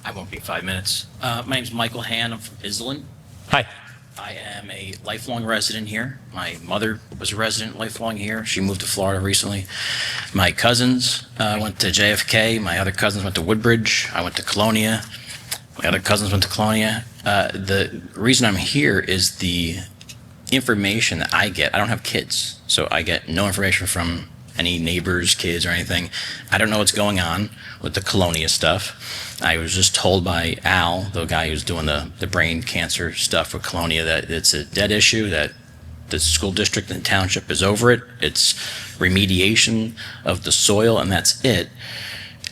I won't be 5 minutes. My name's Michael Han. I'm from Islin. Hi. I am a lifelong resident here. My mother was a resident lifelong here. She moved to Florida recently. My cousins went to JFK. My other cousins went to Woodbridge. I went to Colonia. My other cousins went to Colonia. The reason I'm here is the information that I get. I don't have kids, so I get no information from any neighbors, kids, or anything. I don't know what's going on with the Colonia stuff. I was just told by Al, the guy who's doing the brain cancer stuff with Colonia, that it's a dead issue, that the school district and township is over it. It's remediation of the soil, and that's it.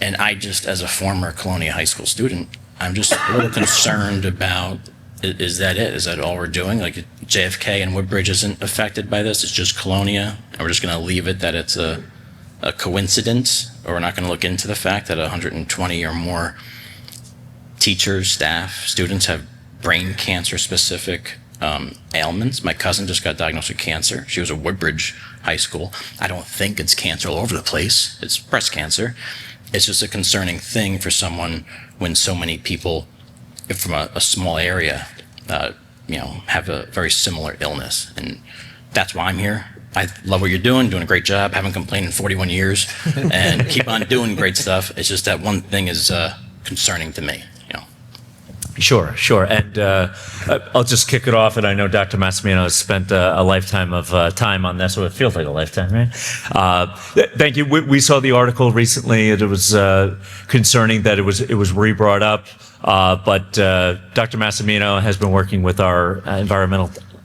And I just, as a former Colonia High School student, I'm just a little concerned about, is that it? Is that all we're doing? Like JFK and Woodbridge isn't affected by this, it's just Colonia, and we're just gonna leave it that it's a coincidence, or we're not gonna look into the fact that 120 or more teachers, staff, students have brain cancer specific ailments. My cousin just got diagnosed with cancer. She was at Woodbridge High School. I don't think it's cancer all over the place. It's breast cancer. It's just a concerning thing for someone when so many people from a small area, have a very similar illness. And that's why I'm here. I love what you're doing a great job, haven't complained in 41 years, and keep on doing great stuff. It's just that one thing is concerning to me. Sure. And I'll just kick it off. And I know Dr. Massimino has spent a lifetime of time on this, so it feels like a lifetime, right? Thank you. We saw the article recently. It was concerning that it was re-brought up. But Dr. Massimino has been working with our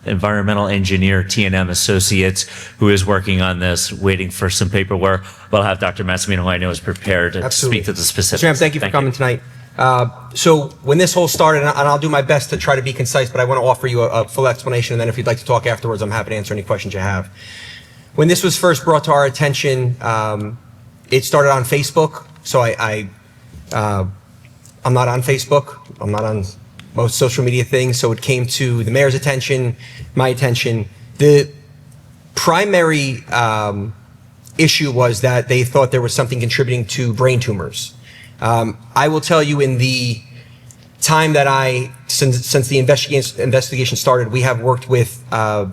environmental engineer, T&M Associates, who is working on this, waiting for some paperwork. We'll have Dr. Massimino, who I know is prepared to speak to the specifics. Mr. Ham, thank you for coming tonight. So when this whole started, and I'll do my best to try to be concise, but I want to offer you a full explanation, and then if you'd like to talk afterwards, I'm happy to answer any questions you have. When this was first brought to our attention, it started on Facebook. So I'm not on Facebook. I'm not on most social media things. So it came to the mayor's attention, my attention. The primary issue was that they thought there was something contributing to brain tumors. I will tell you, in the time that since the investigation started, we have worked with, at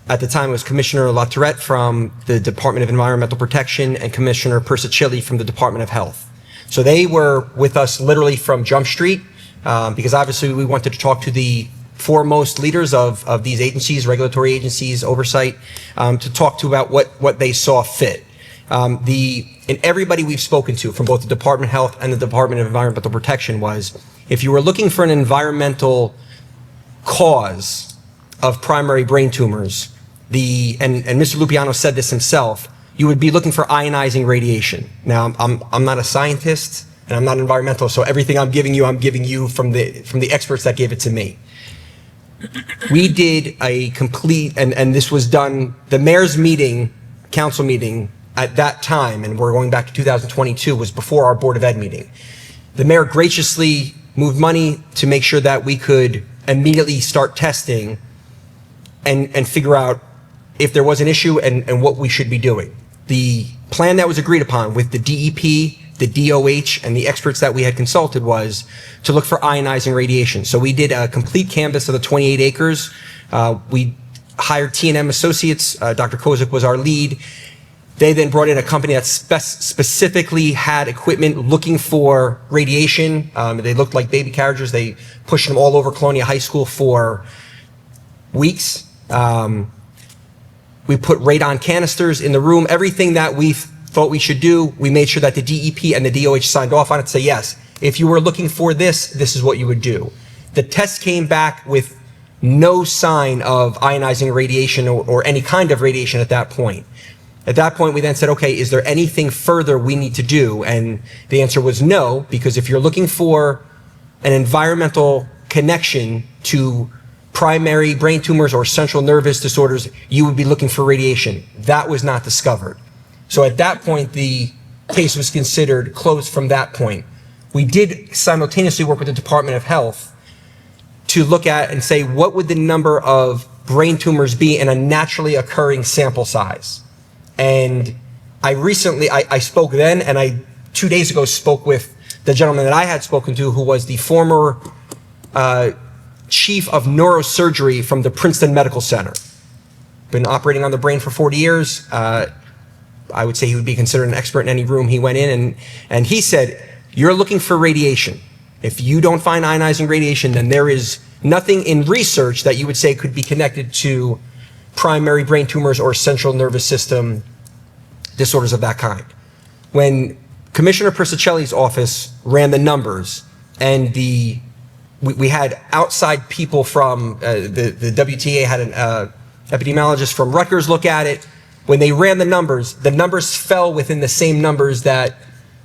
the time it was Commissioner LaTourette from the Department of Environmental Protection and Commissioner Persicilli from the Department of Health. So they were with us literally from Jump Street, because obviously we wanted to talk to the foremost leaders of these agencies, regulatory agencies, oversight, to talk to about what they saw fit. And everybody we've spoken to from both the Department of Health and the Department of Environmental Protection was, if you were looking for an environmental cause of primary brain tumors, and Mr. Lupiano said this himself, you would be looking for ionizing radiation. Now, I'm not a scientist and I'm not an environmentalist, so everything I'm giving you from the experts that gave it to me. We did a complete, and this was done, the mayor's meeting, council meeting at that time, and we're going back to 2022, was before our Board of Ed meeting. The mayor graciously moved money to make sure that we could immediately start testing and figure out if there was an issue and what we should be doing. The plan that was agreed upon with the DEP, the DOH, and the experts that we had consulted was to look for ionizing radiation. So we did a complete canvass of the 28 acres. We hired T&M Associates. Dr. Kozik was our lead. They then brought in a company that specifically had equipment looking for radiation. They looked like baby carriages. They pushed them all over Colonia High School for weeks. We put radon canisters in the room. Everything that we thought we should do, we made sure that the DEP and the DOH signed off on it to say, yes, if you were looking for this, this is what you would do. The test came back with no sign of ionizing radiation or any kind of radiation at that point. At that point, we then said, okay, is there anything further we need to do? And the answer was no, because if you're looking for an environmental connection to primary brain tumors or central nervous disorders, you would be looking for radiation. That was not discovered. So at that point, the case was considered closed from that point. We did simultaneously work with the Department of Health to look at and say, what would the number of brain tumors be in a naturally occurring sample size? And I spoke then, and I 2 days ago spoke with the gentleman that I had spoken to, who was the former chief of neurosurgery from the Princeton Medical Center. Been operating on the brain for 40 years. I would say he would be considered an expert in any room he went in. And he said, you're looking for radiation. If you don't find ionizing radiation, then there is nothing in research that you would say could be connected to primary brain tumors or central nervous system disorders of that kind. When Commissioner Persicelli's office ran the numbers, and we had outside people from the WTA had an epidemiologist from Rutgers look at it. When they ran the numbers fell within the same numbers that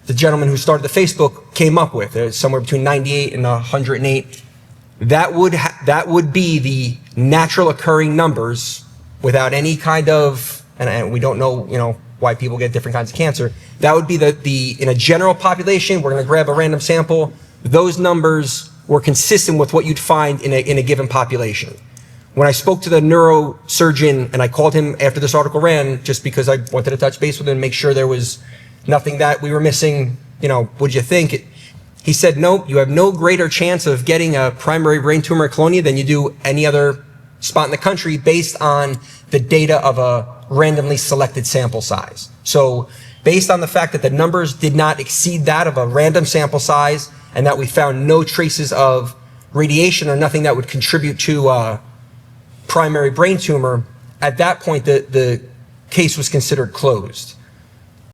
the gentleman who started the Facebook came up with. There's somewhere between 98 and 108. That would be the natural occurring numbers without any kind of, and we don't know, why people get different kinds of cancer. That would be the in a general population, we're going to grab a random sample. Those numbers were consistent with what you'd find in a given population. When I spoke to the neurosurgeon and I called him after this article ran, just because I wanted to touch base with him and make sure there was nothing that we were missing, what'd you think? He said, no, you have no greater chance of getting a primary brain tumor at Colonia than you do any other spot in the country based on the data of a randomly selected sample size. So based on the fact that the numbers did not exceed that of a random sample size and that we found no traces of radiation or nothing that would contribute to a primary brain tumor, at that point the case was considered closed.